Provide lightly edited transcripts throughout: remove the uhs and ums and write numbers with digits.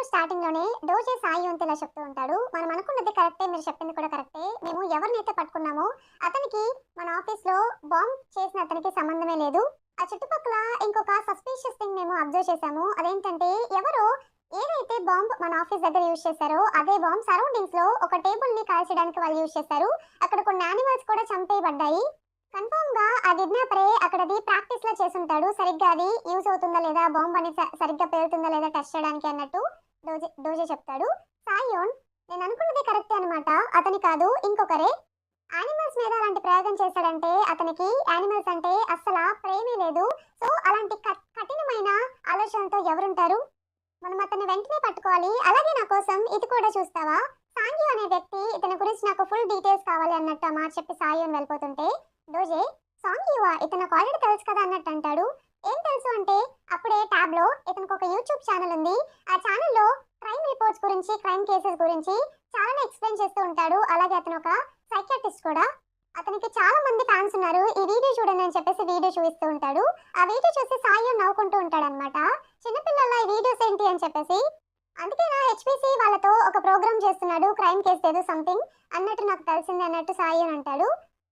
Starting లోనే డోజే సాయి వంతు ఇలా చెప్తూ ఉంటాడు. మనం అనుకున్నది కరెక్టే, మీరు చెప్పింది కూడా కరెక్టే. మేము ఎవరినైతే పట్టుకున్నామో అతనికి మన ఆఫీస్ లో బాంబ్ చేసిన అతనికి సంబంధమే లేదు. ఆ చుట్టుపక్కల ఇంకొక సస్పీషియస్ థింగ్ మేము అబ్జర్వ్ చేశాము. అదేంటంటే ఎవరో ఏదైతే బాంబ్ మన ఆఫీస్ దగ్గర యూజ్ చేశారో అదే బాంబ్ సరౌండింగ్స్ లో ఒక టేబుల్ ని కాల్చడానికి వాళ్ళు యూజ్ చేశారు. అక్కడ కొన్ని యానిమల్స్ కూడా చంపేయబడ్డాయి. కన్ఫర్మ్ గా ఆ కిడ్నాపరే అక్కడది ప్రాక్టీస్ లా చేసుంటాడు. సరిగ్గా అది యూజ్ అవుతుందా లేదా, బాంబ్ అనేది సరిగ్గా పేలుతుందా లేదా టెస్ట్ చేయడానికి అన్నట్టు డోజే చెప్తాడు. సాయోన్, నేను అనుకున్నది కరెక్టే అనమాట. అతని కాదు, ఇంకొకరే యానిమల్స్ మీద అలాంటి ప్రయోగం చేశాడంటే అతనికి యానిమల్స్ అంటే అస్సలు ప్రేమే లేదు. సో అలాంటి కఠినమైన ఆలోచనలతో ఎవరుంటారు? మనం అతన్ని వెంటనే పట్టుకోవాలి. అలాగే నా కోసం ఇది కూడా చూస్తావా? సాంగ్యు అనే వ్యక్తి, ఇతని గురించి నాకు ఫుల్ డీటెయిల్స్ కావాలి అన్నట్టు ఆ మాట చెప్పి సాయోన్ వెళ్ళిపోతుంటే డోజే, సాంగ్యువా ఇతను నాకు ఆల్రెడీ తెలుసు కదా అన్నట్టు అంటాడు. ఏం తెలుసు అంటే అప్పుడే ట్యాబ్ లో ఇతనికి ఒక యూట్యూబ్ ఛానల్ ఉంది. ఆ ఛానల్లో క్రైమ్ రిపోర్ట్స్ గురించి, క్రైమ్ కేసెస్ గురించి చాలా ఎక్స్ప్లెయిన్ చేస్తూ ఉంటాడు. అలాగే అతను ఒక సైకియాట్రిస్ట్ కూడా. అతనికి చాలా మంది ఫ్యాన్స్ ఉన్నారు. ఈ వీడియో చూడండి అని చెప్పేసి వీడియో చూపిస్తూ ఉంటాడు. ఆ వీడియో చూసి సాయి నవ్వుకుంటూ ఉంటాడు అనమాట. చిన్నపిల్లల ఈ వీడియోస్ ఏంటి అని చెప్పేసి. అందుకే నా హెచ్పిసి వాళ్ళతో ఒక ప్రోగ్రామ్ చేస్తున్నాడు, క్రైమ్ కేసు ఏదో సంథింగ్ అన్నట్టు నాకు తెలిసింది అన్నట్టు సాయి అని అంటాడు.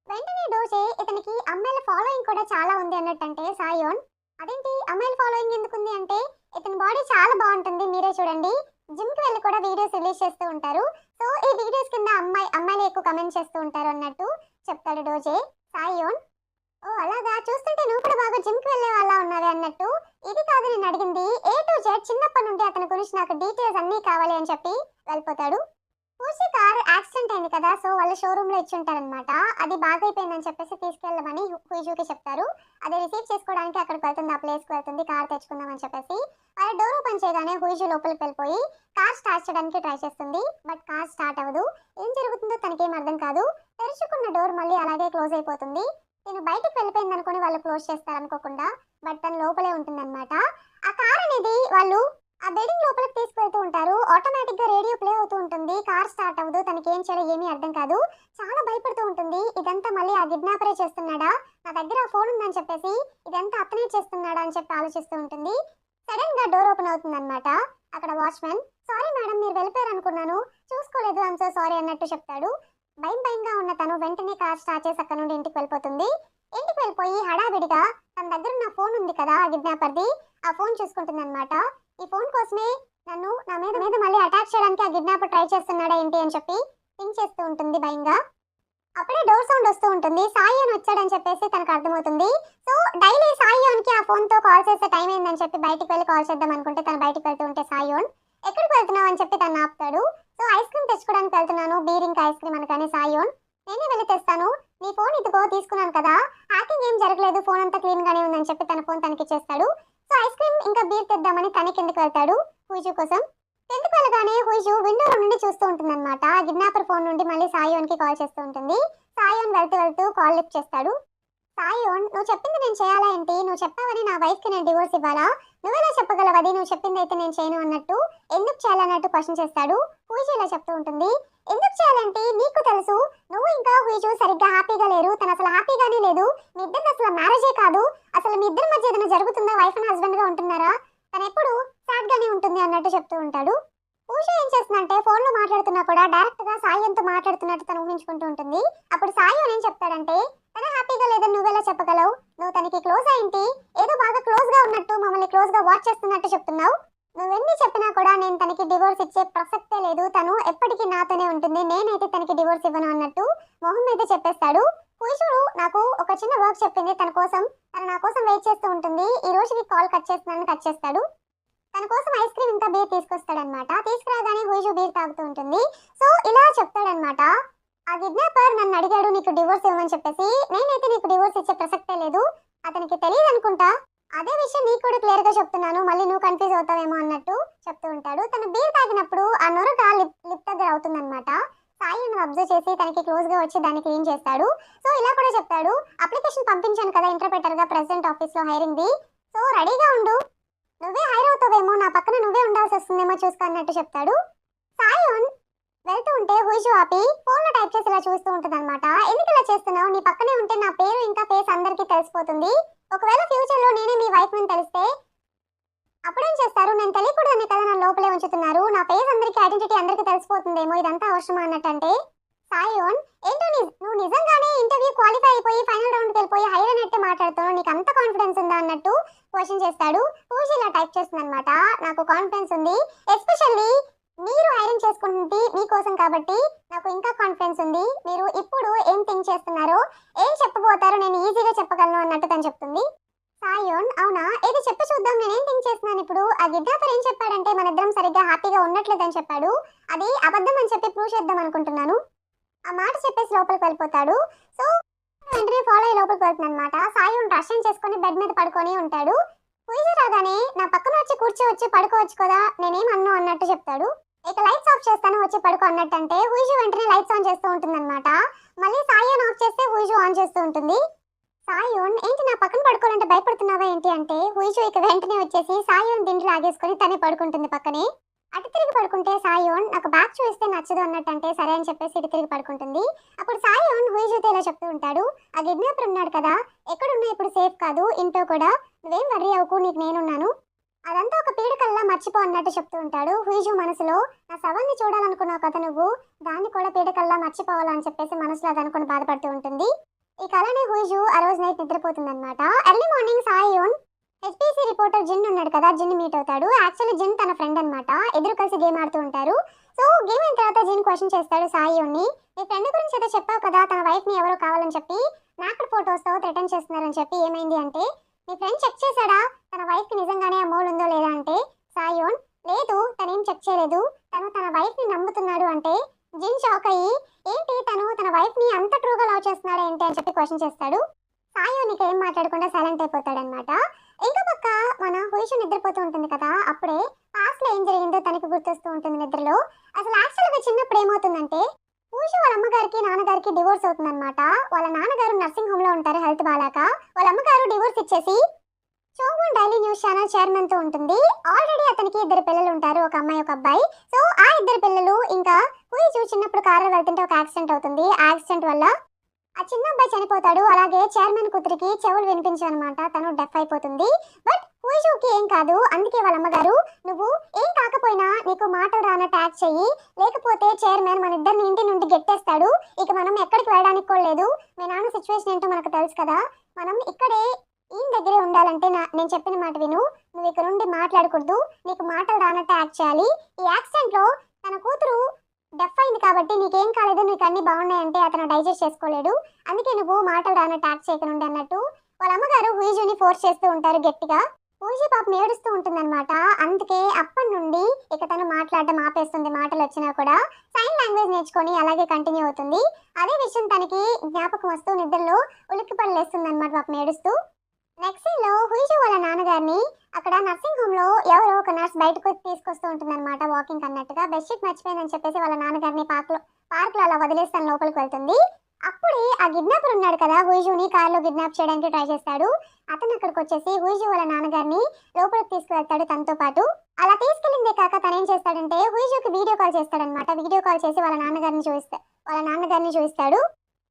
వెంటనే డోజే, ఇతనికి అమ్మాయిల ఫాలోయింగ్ కూడా చాలా ఉంది అన్నట్టు అంటే సాయోన్, అదేంటి అమ్మాయిల ఫాలోయింగ్ ఎందుకుంది అంటే ఇతని బాడీ చాలా బాగుంటుంది, మీరే చూడండి, జిమ్ కి వెళ్ళి కూడా వీడియోస్ రిలీజ్ చేస్తూ ఉంటారు. సో ఈ వీడియోస్ కింద అమ్మాయిలు ఎక్కువ కమెంట్ చేస్తూ ఉంటారు అన్నట్టు చెప్తాడు డోజే. సాయోన్, ఓ అలాగా, చూస్తుంటే నువ్వు కూడా బాగా జిమ్ కి వెళ్ళే వాళ్ళ ఉన్నావే అన్నట్టు. ఇది కాదు నేను అడిగింది, ఏ టు జెడ్ చిన్నప్పటి నుండి అతని గురించి నాకు డీటెయిల్స్ అన్నీ కావాలి అని చెప్పి వెళ్ళిపోతాడు. పూజీ కార్ యాక్సిడెంట్ అయింది కదా, సో వాళ్ళు షోరూమ్ లో ఇచ్చి ఉంటారనమాట. అది బాగైపోయిందని చెప్పేసి తీసుకెళ్ళమని హుయిజుకి చెప్తారు. అది రిసీవ్ చేసుకోవడానికి అక్కడికి వెళ్తుంది, ఆ ప్లేస్ కి వెళ్తుంది, కార్ తెచ్చుకుందామని చెప్పేసి. వాళ్ళ డోర్ ఓపెన్ చేయగానే హుయిజు లోపలికి వెళ్ళిపోయి కార్ స్టార్ట్ చేయడానికి ట్రై చేస్తుంది. బట్ కార్ స్టార్ట్ అవ్వదు. ఏం జరుగుతుందో తనకేం అర్థం కాదు. తెరుచుకున్న డోర్ మళ్ళీ అలాగే క్లోజ్ అయిపోతుంది. నేను బయటికి వెళ్ళిపోయింది అనుకుని వాళ్ళు క్లోజ్ చేస్తారు అనుకోకుండా, బట్ తను లోపలే ఉంటుందన్నమాట. ఆ కార్ అనేది వాళ్ళు ఆ బిల్డింగ్ లోపలికి తీసుకెళ్తూ ఉంటారు. ఆటోమేటిక్ గా రేడియో ప్లే అవుతూ ఉంటుంది. కార్ స్టార్ట్ అవ్వదు. తనకి ఏం చేయాలో ఏమీ అర్థం కాదు. చాలా భయపడుతూ ఉంటుంది. ఇదంతా మళ్ళీ ఆ కిడ్నాపరే చేస్తున్నాడా, నా దగ్గర ఆ ఫోన్ ఉందని చెప్పేసి ఇదంతా అతనే చేస్తున్నాడా అని చెప్పి ఆలోచిస్తూ ఉంటుంది. సడన్ గా డోర్ ఓపెన్ అవుతుంది అనమాట. అక్కడ వాచ్మెన్, సారీ మేడం మీరు వెళ్ళిపోయారు అనుకున్నాను, చూసుకోలేదు, ఐమ్ సో సారీ అన్నట్టు చెప్తాడు. భయంగా ఉన్న తను వెంటనే కార్ స్టార్ట్ చేసి అక్కడ నుండి ఇంటికి వెళ్ళిపోతుంది. ఇంటికి వెళ్ళిపోయి హడావిడిగా తన దగ్గర ఉన్న ఫోన్ ఉంది కదా ఆ కిడ్నాపర్ది, ఆ ఫోన్ చూసుకుంటుంది అనమాట. ఈ ఫోన్ కోసమే నన్ను నా మీద మళ్ళీ అటాక్ చేయడానికి ఆ కిడ్నాపర్ ట్రై చేస్తున్నాడా ఏంటి అని చెప్పి థింక్ చేస్తూ ఉంటుంది భయంగా. అప్పుడే డోర్ సౌండ్ వస్తూ ఉంటుంది. సాయియోన్ వచ్చాడని చెప్పేసి తనకు అర్థమవుతుంది. సో డైలీ సాయియోన్కి ఆ ఫోన్ తో కాల్ చేసే టైం ఏందని చెప్పి బయటికి వెళ్ళి కాల్ చేద్దాం అనుకుంటే తను బయటికి వెళ్తూ ఉంటే సాయియోన్, ఎక్కడికి వెళ్తున్నావు అని చెప్పి తను ఆపుతాడు. సో ఐస్ క్రీమ్ తెచ్చుకోవడానికి వెళ్తున్నాను, బీర్ ఇంకా ఐస్ క్రీమ్ అనగానే సాయియోన్, నేనే వెళ్ళి తెస్తాను, నీ ఫోన్ ఇదిగో తీసుకున్నాను కదా, హ్యాకింగ్ ఏం జరగలేదు, ఫోన్ అంతా క్లీన్ గానే ఉందని చెప్పి తన ఫోన్ తనకి ఇచ్చేస్తాడు. సో ఐస్ క్రీమ్ ఇంకా బీర్ తెద్దామని తన కిందకి వెళ్తాడు హుయిజు కోసం. కిందకి వెళ్ళగానే హుయిజు విండో నుండి చూస్తూ ఉంటుంది అనమాట. ఆ కిడ్నాపర్ ఫోన్ నుండి మళ్ళీ సాయోన్ కి కాల్ చేస్తూ ఉంటుంది. సాయోన్ వెళ్తూ కాల్ లిఫ్ట్ చేస్తాడు. సాయోన్, నువ్వు చెప్పింది నేను చేయాలా ఏంటి, నువ్వు చెప్పావని నా వైఫ్ కి నేను డివోర్స్ ఇవ్వాలా, నువ్వెలా చెప్పగలవు అది, నువ్వు చెప్పింది అయితే నేను చేయను అన్నట్టు, ఎందుకు చేయాలన్నట్టు క్వశ్చన్ చేస్తాడు. హుయిజు ఇలా చెప్తూ ఉంటుంది, ఎందుకు చేయాలంటే నీకు తెలుసు నువ్వు ఇంకా హుయిజు సరిగ్గా హ్యాపీగా లేరు, తను అసలు హ్యాపీగానే లేదు, మీ ఇద్దరికి అసలు మ్యారేజే కాదు, అసలు మీ ఇద్దరి మధ్య ఏదైనా జరుగుతుందా, వైఫ్ అండ్ హస్బెండ్ గా ఉంటున్నారా, తను ఎప్పుడు సాడ్ గానే ఉంటుంది అన్నట్టు చెప్తూ ఉంటాడు. పూజ ఏం చేస్తుందంటే ఫోన్ లో మాట్లాడుతున్నా కూడా డైరెక్ట్ గా సాయంతో మాట్లాడుతున్నట్టు తను ఊహించుకుంటూ ఉంటుంది. అప్పుడు సాయి ఏం చెప్తాడంటే, తన హ్యాపీగా లేదని నువ్వెలా చెప్పగలవు, నువ్వు తనకి క్లోజ్ అయింటి, ఏదో బాగా క్లోజ్ గా ఉన్నట్టు మమ్మల్ని క్లోజ్ గా వాచ్ చేస్తున్నట్టు చెప్తున్నావు, నువ్వెన్ని చెప్పినా కూడా నేను తనకి డివోర్స్ ఇచ్చే ప్రసక్తే లేదు, తను ఎప్పటికీ నాతోనే ఉంటుంది, నేనైతే తనకి డివోర్స్ ఇవ్వను అన్నట్టు మొహం మీద చెప్పేస్తాడు. పూజుడు నాకు ఒక చిన్న వర్క్ చెప్పింది, తను నా కోసం వెయిట్ చేస్తూ ఉంటుంది, ఈ రోజుకి కాల్ కట్ చేస్తాడు. తన కోసం ఐస్ క్రీమ్ ఇంకా బీర్ తీసుకొస్తాడనమాట. తీసుకురాగానే హుయిజు బీర్ తాగుతూ ఉంటుంది. సో ఇలా చెప్తాడనమాట, ఆ కిడ్నాపర్ నన్ను అడిగాడు నీకు డివోర్స్ ఇవ్వమని చెప్పేసి, నేనైతే నీకు డివోర్స్ ఇచ్చే ప్రసక్తే లేదు, అతనికి తెలియదు అనుకుంటా, అదే విషయం నీకు కూడా క్లియర్ గా చెప్తున్నాను, మళ్ళీ నువ్వు కన్ఫ్యూజ్ అవుతావేమో అన్నట్టు చెప్తూ ఉంటాడు. తను బీర్ తాగినప్పుడు ఆ నొరక లిప్ దగ్గర అవుతుందన్నమాట. సాయిని అబ్జర్వ్ చేసి తనకి క్లోజ్ గా వచ్చి దాన్ని క్లీన్ చేస్తాడు. సో ఇలా కూడా చెప్తాడు, అప్లికేషన్ పంపించాను కదా ఇంటర్ప్రెటర్ గా ప్రెసిడెంట్ ఆఫీస్ లో హైరింగ్ ది, సో రెడీగా ఉండు, నువ్వే హైర్ అవుతావేమో, నా పక్కన నువ్వే ఉండాల్సి వస్తుందేమో చూసుకో అన్నట్టు చెప్తాడు. సాయోన్ వెళ్తూ ఉంటే హుయిజు ఆపి ఫోన్ లో టైప్ చేసి ఇలా చూస్తూ ఉంటుంది అనమాట. ఎందుకు ఇలా చేస్తున్నావు, నీ పక్కనే ఉంటే నా పేరు ఇంకా ఫేస్ అందరికీ తెలిసిపోతుంది, ఒకవేళ ఫ్యూచర్ లో నేనే మీ వైఫ్ అని తెలిస్తే అప్పుడేం చేస్తారు, నేను తెలియకూడదనే కదా నన్ను లోపలే ఉంచుతున్నారు, నా ఫేస్ అందరికీ ఐడెంటిటీ అందరికీ తెలిసిపోతుందేమో, ఇదంతా అవసరమా అన్నట్టంటే సాయోన్, ఏంటో నువ్వు నిజంగానే ఇంటర్వ్యూ క్వాలిఫై అయిపోయి ఫైనల్ రౌండ్కి వెళ్ళిపోయి హైర్ అన్నట్టు మాట్లాడుతున్నావు, నీకు అంత కాన్ఫిడెన్స్ ఉందా అన్నట్టు క్వశ్చన్ చేస్తాడు. పూజ ఇలా టైప్ చేస్తుంది అనమాట, నాకు కాన్ఫిడెన్స్ ఉంది, ఎస్పెషల్లీ మీరు హైరింగ్ చేసుకుంటుంది మీకోసం కాబట్టి నాకు ఇంకా కాన్ఫిడెన్స్ ఉంది, మీరు ఇప్పుడు ఏం థింక్ చేస్తున్నారో ఏం చెప్పబోతారో నేను ఈజీగా చెప్పగలను అన్నట్టు తను చెప్తుంది. సాయోన్, అవునా ఏది చెప్పి చూద్దాం, నేనేం థింక్ చేస్తున్నాను ఇప్పుడు. ఆ గిడ్నాపర్ ఏం చెప్పాడంటే మన ఇద్దరం సరిగ్గా హ్యాపీగా ఉండట్లేదని చెప్పాడు, అది అబద్ధం అని చెప్పి ప్రూవ్ చేద్దాం అనుకుంటున్నాను. ఆ మాట చెప్పేసి లోపలికి వెళ్ళిపోతాడు. సో వెంటనే ఫాలో అయ్యి లోపలికి వెళ్తుంది అనమాట. సాయోన్ రష్యం చేసుకుని బెడ్ మీద పడుకొని ఉంటాడు. పూజ రాగానే నా పక్కన వచ్చి కూర్చోవచ్చు పడుకోవచ్చు కదా, నేనేం అన్ను అన్నట్టు చెప్తాడు. ఇక లైట్స్ ఆఫ్ చేస్తాను వచ్చి పడుకో అన్నట్టు అంటే హుయిజు వెంటనే లైట్స్ ఆన్ చేస్తూ ఉంటుంది అనమాట. మళ్ళీ సాయోన్ ఆఫ్ చేస్తే హుయిజు ఆన్ చేస్తూ ఉంటుంది. సాయోన్, ఏంటి నా పక్కన పడుకోవాలంటే భయపడుతున్నావా ఏంటి అంటే హుయిజు ఇక వెంటనే వచ్చేసి సాయోన్ దిండ్లు లాగేసుకొని తనే పడుకుంటుంది పక్కనే. అటు తిరిగి పడుకుంటే సాయోన్, నాకు బ్యాక్ చూస్తే నచ్చదు అన్నట్టు అంటే సరే అని చెప్పేసి ఇటు తిరిగి పడుకుంటుంది. అప్పుడు సాయోన్ హుయిజుతో ఇలా చెప్తూ ఉంటాడు, ఆ కిడ్నాపర్ ఉన్నాడు కదా, ఎక్కడున్నా ఇప్పుడు సేఫ్ కాదు, ఇంట్లో కూడా నువ్వేం వర్రీ అవ్వకు, నీకు నేనున్నాను, అదంతా ఒక పీడకల్లా మర్చిపో అన్నట్టు చెప్తూ ఉంటాడు. హుయిజు మనసులో, నా శవాన్ని చూడాలనుకున్నావు కదా నువ్వు, దాన్ని కూడా పీడకల్లా మర్చిపోవాలని చెప్పేసి మనసులో అది అనుకుని బాధపడుతూ ఉంటుంది. ఇక అలానే హుయిజు ఆ రోజు నైట్ నిద్రపోతుంది అనమాట. ఎర్లీ మార్నింగ్ సాయోన్ హెచ్పిసి రిపోర్టర్ జిన్ ఉన్నాడు కదా, జిన్ మీట్ అవుతాడు. యాక్చువల్లీ జిన్ తన ఫ్రెండ్ అనమాట, ఇద్దరు కలిసి గేమ్ ఆడుతూ ఉంటారు. సో గేమ్ అయిన తర్వాత జిన్ క్వశ్చన్ చేస్తాడు సాయోన్ని, నీ ఫ్రెండ్ గురించి ఏదో చెప్పావు కదా, తన వైఫ్ ని ఎవరో కావాలని చెప్పి నాకడ ఫోటోస్తో థ్రెటన్ చేస్తున్నారని చెప్పి, ఏమైంది అంటే నీ ఫ్రెండ్ చెక్ చేశాడా తన వైఫ్ కి నిజంగానే ఆ మోల్ ఉందో లేదా అంటే సాయోన్, లేదు తనేం చెక్ చేయలేదు, తను తన వైఫ్ ని నమ్ముతున్నాడు అంటే జిన్ షాక్ అయ్యి, ఏంటి తను తన వైఫ్ ని అంత ట్రూగా లవ్ చేస్తున్నాడా ఏంటి అని చెప్పి క్వశ్చన్ చేస్తాడు. సాయోన్ ఇక ఏం మాట్లాడకుండా సైలెంట్ అయిపోతాడనమాట. ఇంకో పక్క మన హుయిషు నిద్రపోతూ ఉంటుంది కదా, అప్పుడే పాస్ట్ లో ఏం జరిగిందో తనకి గుర్తొస్తూ ఉంటుంది నిద్రలో. అసలు యాక్చువల్గా చిన్నప్పుడు ఏమవుతుందంటే హుయిషు వాళ్ళ అమ్మగారికి నాన్నగారికి డివోర్స్ అవుతుందన్నమాట. వాళ్ళ నాన్నగారు నర్సింగ్ హోమ్ లో ఉంటారు హెల్త్ బాగాక, వాళ్ళ అమ్మగారు డివోర్స్ ఇచ్చేసి చోమన్ డైలీ న్యూస్ ఛానల్ చైర్మన్ తో ఉంటుంది. ఆల్రెడీ అతనికి ఇద్దరు పిల్లలు ఉంటారు, ఒక అమ్మాయి ఒక అబ్బాయి. సో ఆ ఇద్దరు పిల్లలు ఇంకా హుయిషు చిన్నప్పుడు కారులో వెళ్తుంటే ఒక యాక్సిడెంట్ అవుతుంది. ఆ యాక్సిడెంట్ వల్ల ఆ చిన్న అబ్బాయి చనిపోతాడు. అలాగే చైర్మన్ కూతురికి చెవులు వినిపించనమాట, తను డెఫ్ అయిపోతుంది. బట్ హుయిషుకి ఏం కాదు, అందుకే వాళ్ళ అమ్మగారు, నువ్వు ఏం కాకపోయినా నీకు మాటలు రానట్టు యాక్ట్ చెయ్యి, లేకపోతే చైర్మన్ మన ఇద్దరిని ఇంటి నుండి గెట్టేస్తాడు, ఇక మనం ఎక్కడికి వెళ్ళడానికి కూడా లేదు, మీ నాన్న సిచ్యువేషన్ ఏంటో మనకు తెలుసు కదా, మనం ఇక్కడే ఈయన దగ్గరే ఉండాలంటే నేను చెప్పిన మాట విను, నువ్వు ఇక్కడ నుండి మాట్లాడకూడదు, నీకు మాటలు రానట్టు యాక్ట్ చేయాలి. ఈ యాక్సిడెంట్ లో తన కూతురు డెఫ్ అయింది కాబట్టి నీకేం కాలేదు, నీకు అన్ని బాగున్నాయంటే అతను డైజెస్ట్ చేసుకోలేడు, అందుకే నువ్వు మాటలు రానట్టు యాక్ట్ చేయకుండా అన్నట్టు వాళ్ళ అమ్మగారు హుయిజుని ఫోర్స్ చేస్తూ ఉంటారు గట్టిగా. హుయిజు పాపం ఏడుస్తూ ఉంటుందన్నమాట. అందుకే అప్పటి నుండి ఇక తను మాట్లాడడం ఆపేస్తుంది, మాటలు వచ్చినా కూడా సైన్ లాంగ్వేజ్ నేర్చుకొని అలాగే కంటిన్యూ అవుతుంది. అదే విషయం తనకి జ్ఞాపకం వస్తూ నిద్రలో ఉలిక్కిపడి లేస్తుంది అనమాట పాపం ఏడుస్తూ. నెక్స్ట్ సీన్ లో హుయిజు వాళ్ళ నాన్నగారిని అక్కడ నర్సింగ్ హోమ్ లో ఎవరో ఒక నర్స్ బయటకు తీసుకొస్తూ ఉంటుంది అనమాట, వాకింగ్ అన్నట్టుగా. బెడ్షీట్ మర్చిపోయిందని చెప్పేసి వాళ్ళ నాన్నగారిని పార్క్ లో అలా వదిలేసి తన లోపలికి వెళ్తుంది. అప్పుడే ఆ కిడ్నాపర్ ఉన్నాడు కదా, హుయిజుని కార్లో కిడ్నాప్ చేయడానికి ట్రై చేస్తాడు. అతను అక్కడికి వచ్చేసి హుయిజు వాళ్ళ నాన్నగారిని లోపలికి తీసుకువెళ్తాడు తనతో పాటు. అలా తీసుకెళ్ళిందే కాక తను ఏం చేస్తాడంటే హుయిజుకి వీడియో కాల్ చేస్తాడనమాట. వీడియో కాల్ చేసి వాళ్ళ నాన్నగారిని చూపిస్తాడు.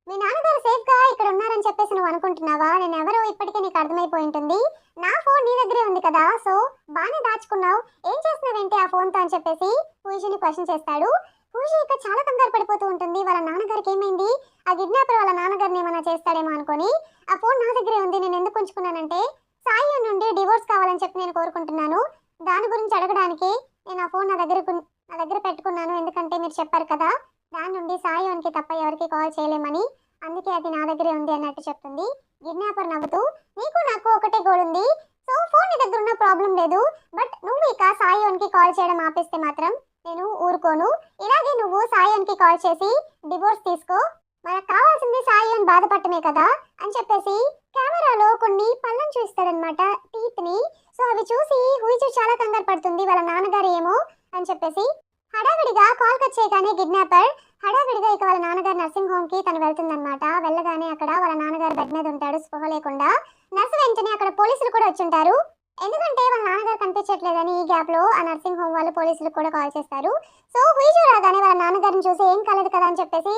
మీ నాన్నగారు సేఫ్ గా ఇక్కడ ఉన్నారని చెప్పేసి నువ్వు అనుకుంటున్నావా, నేను ఎవరో ఇప్పటికే నీకు అర్థమైపోయి ఉంటుంది, నా ఫోన్ నీ దగ్గరే ఉంది కదా, సో బాగానే దాచుకున్నావు, ఏం చేస్తున్నావేంటి ఆ ఫోన్తో అని చెప్పేసి హుయిజుని క్వశ్చన్ చేస్తాడు. హుయిజు ఇక చాలా కంగారు పడిపోతూ ఉంటుంది, వాళ్ళ నాన్నగారికి ఏమైంది, ఆ కిడ్నాపర్ వాళ్ళ నాన్నగారిని ఏమైనా చేస్తాడేమో అనుకొని, ఆ ఫోన్ నా దగ్గరే ఉంది, నేను ఎందుకు ఉంచుకున్నానంటే సాయి నుండి డివోర్స్ కావాలని చెప్పి నేను కోరుకుంటున్నాను, దాని గురించి అడగడానికి నేను ఆ ఫోన్ నా దగ్గర పెట్టుకున్నాను, ఎందుకంటే మీరు చెప్పారు కదా దాని నుండి సాయోన్కి తప్ప ఎవరికి కాల్ చేయలేమని, అందుకే అది నా దగ్గరే ఉంది అన్నట్టు చెప్తుంది. కిడ్నాపర్ నవ్వుతూ, నీకు నాకు ఒకటే గోల్ ఉంది, సో ఫోన్ నీ దగ్గర ఉన్న ప్రాబ్లం లేదు, బట్ నువ్వు ఇక సాయోన్కి కాల్ చేయడం ఆపేస్తే మాత్రం నేను ఊరుకోను, ఇలాగే నువ్వు సాయోన్కి కాల్ చేసి డివోర్స్ తీసుకో, మనకు కావాల్సింది సాయోన్ బాధపడటమే కదా అని చెప్పేసి కెమెరాలో కొన్ని పళ్ళను చూస్తాడనమాట, టీత్ ని. సో అవి చూసి హుయిజు చాలా కంగారు పడుతుంది, వాళ్ళ నాన్నగారు ఏమో అని చెప్పేసి. హడావిడిగా కాల్ కట్ చేయగానే కిడ్నాపర్ హడావిడిగా ఇక వాళ్ళ నాన్నగారు నర్సింగ్ హోమ్ కి తను వెళ్తుందన్నమాట. వెళ్ళగానే అక్కడ వాళ్ళ నాన్నగారు బెడ్ మీద ఉంటాడు స్పృహ లేకుండా. నర్సు వెంటనే అక్కడ పోలీసులు కూడా వచ్చుంటారు, ఎందుకంటే వాళ్ళ నాన్నగారు కనిపించట్లేదని. ఈ గ్యాప్ లో ఆ నర్సింగ్ హోమ్ వాళ్ళు పోలీసులు కూడా కాల్ చేస్తారు. సో హుయిజు రాగానే వాళ్ళ నాన్నగారిని చూసి ఏం కాలేదు కదా అని చెప్పేసి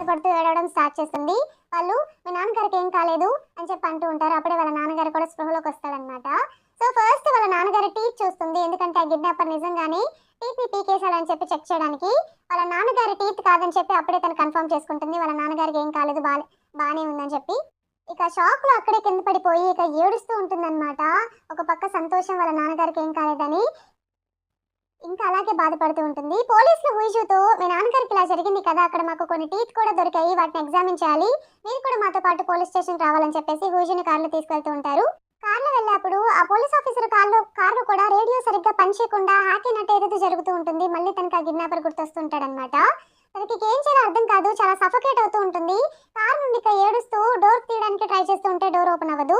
పడుతూ ఏడవడం స్టార్ట్ చేస్తుంది. వాళ్ళు మీ నాన్నగారికి ఏం కాలేదు అని చెప్పి అంటూ ఉంటారు. అప్పుడే వాళ్ళ నాన్నగారు కూడా స్పృహలోకి వస్తాడనమాట. సో ఫస్ట్ వాళ్ళ నాన్నగారి టీత్ చూస్తుంది, ఎందుకంటే ఆ కిడ్నాపర్ నిజంగానే టీత్ ని పీకేశాడని చెప్పి చెక్ చేయడానికి. వాళ్ళ నాన్నగారి టీత్ కాదని చెప్పి అప్పుడే తను కన్ఫర్మ్ చేసుకుంటుంది, వాళ్ళ నాన్నగారికి ఏం కాలేదు, బానే ఉందని చెప్పి. ఇక షాక్ లో అక్కడే కింద పడిపోయి ఇక ఏడుస్తూ ఉంటుందన్నమాట. ఒక పక్క సంతోషం వాళ్ళ నాన్నగారికి ఏం కాలేదని, ఇంకా అలాగే బాధపడుతూ ఉంటుంది. పోలీసులు హుయిజుతో మీ నాన్నగారికి ఇలా జరిగింది కదా, అక్కడ మాకు కొన్ని టీత్ కూడా దొరికాయి, వాటిని ఎగ్జామిన్ చేయాలి, మీరు కూడా మాతో పాటు పోలీస్ స్టేషన్ రావాలని చెప్పేసి హుయిజుని కార్లో తీసుకెళ్తూ ఉంటారు. కార్లో వెళ్ళినప్పుడు ఆ పోలీస్ ఆఫీసర్ కార్లో కూడా రేడియో సరిగ్గా పనిచేయకుండా హ్యాకినట్టు ఏదైతే జరుగుతూ ఉంటుంది. మళ్ళీ తనకి ఆ కిడ్నాపర్ గుర్తొస్తుంటాడనమాట. తనకి ఏం చేయాలో అర్థం కాదు, చాలా సఫకేట్ అవుతూ ఉంటుంది. కార్ నుండి ఇక ఏడుస్తూ డోర్ తీయడానికి ట్రై చేస్తూ ఉంటే డోర్ ఓపెన్ అవ్వదు.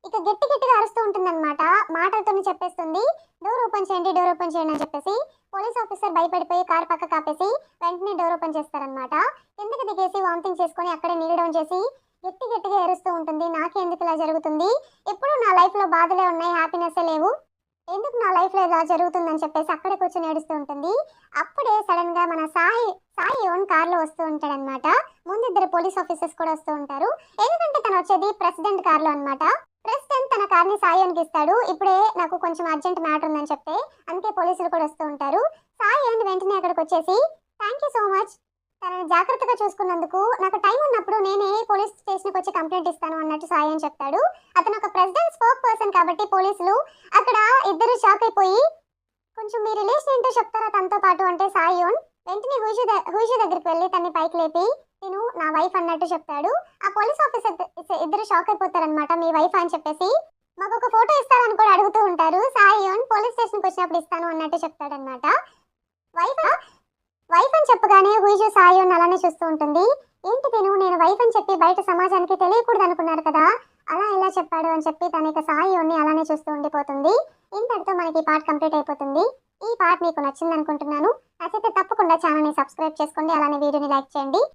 ఇక గట్టిగా అరుస్తూ ఉంటుందన్నమాట, మాటలతోనే చెప్పేస్తుంది డోర్ ఓపెన్ చేయండి, డోర్ ఓపెన్ చేయండి అని చెప్పేసి. పోలీస్ ఆఫీసర్ భయపడిపోయి కార్ పక్క కాపేసి వెంటనే డోర్ ఓపెన్ చేస్తారనమాట. కిందకి దిగేసి వామిటింగ్ చేసుకొని అక్కడే నీల్ డౌన్ చేసి గట్టిగా ఏడుస్తూ ఉంటుంది. నాకెందుకు ఇలా జరుగుతుంది, ఎప్పుడు నా లైఫ్లో బాధలే ఉన్నాయి, హ్యాపీనెస్ లేవు, ఎందుకు నా లైఫ్లో ఇలా జరుగుతుందని చెప్పేసి అక్కడే కూర్చొని ఏడుస్తూ ఉంటుంది. అప్పుడే సడన్ గా మన సాయి ఓన్ కార్లో వస్తూ ఉంటాడనమాట. ముందు ఇద్దరు పోలీస్ ఆఫీసర్స్ కూడా వస్తూ ఉంటారు, ఎందుకంటే తను వచ్చేది ప్రెసిడెంట్ కార్లో అనమాట. ప్రెసిడెంట్ తన కార్ని సాయి ఓన్కి ఇస్తాడు. ఇప్పుడే నాకు కొంచెం అర్జెంట్ మ్యాటర్ ఉందని చెప్తే అందుకే పోలీసులు కూడా వస్తూ ఉంటారు. సాయి ఓన్ వెంటనే అక్కడికి వచ్చేసి థ్యాంక్ యూ సో మచ్, తనని జాగ్రత్తగా చూసుకున్నందుకు, నాకు టైం ఉన్నప్పుడు నేనే పోలీస్ స్టేషన్కి వచ్చి కంప్లైంట్ ఇస్తాను అన్నట్టు సాయి అని చెప్తాడు. అతను ఒక ప్రెసిడెంట్ స్పోక్ పర్సన్ కాబట్టి పోలీసులు అక్కడ ఇద్దరు షాక్ అయిపోయి కొంచెం మీ రిలేషన్ ఏంటో చెప్తారా తనతో పాటు అంటే సాయి ఓన్ వెంటనే హుయిజు దగ్గరికి వెళ్ళి తన్ని పైకి లేపి నేను నా వైఫ్ అన్నట్టు చెప్తాడు. ఆ పోలీస్ ఆఫీసర్ ఇద్దరు షాక్ అయిపోతారనమాట, మీ వైఫ్ అని చెప్పేసి. మాకు ఒక ఫోటో ఇస్తారని కూడా అడుగుతూ ఉంటారు. సాయి ఓన్ పోలీస్ స్టేషన్కి వచ్చినప్పుడు ఇస్తాను అన్నట్టు చెప్తాడనమాట. వైఫ్ అని చెప్పగానే హుయిజు సాయి ఓన్ అలానే చూస్తూ ఉంటుంది. ఏంటి నేను వైఫ్ అని చెప్పి బయట సమాజానికి తెలియకూడదు అనుకున్నారు కదా, అలా ఎలా చెప్పాడు అని చెప్పి తన ఇక సాయి ఓన్ని అలానే చూస్తూ ఉండిపోతుంది. ఇంతటితో మనకి ఈ పార్ట్ కంప్లీట్ అయిపోతుంది. ఈ పార్ట్ మీకు నచ్చింది అనుకుంటున్నాను. నచ్చితే తప్పకుండా ఛానల్ని సబ్స్క్రైబ్ చేసుకోండి, అలానే వీడియోని లైక్ చేయండి.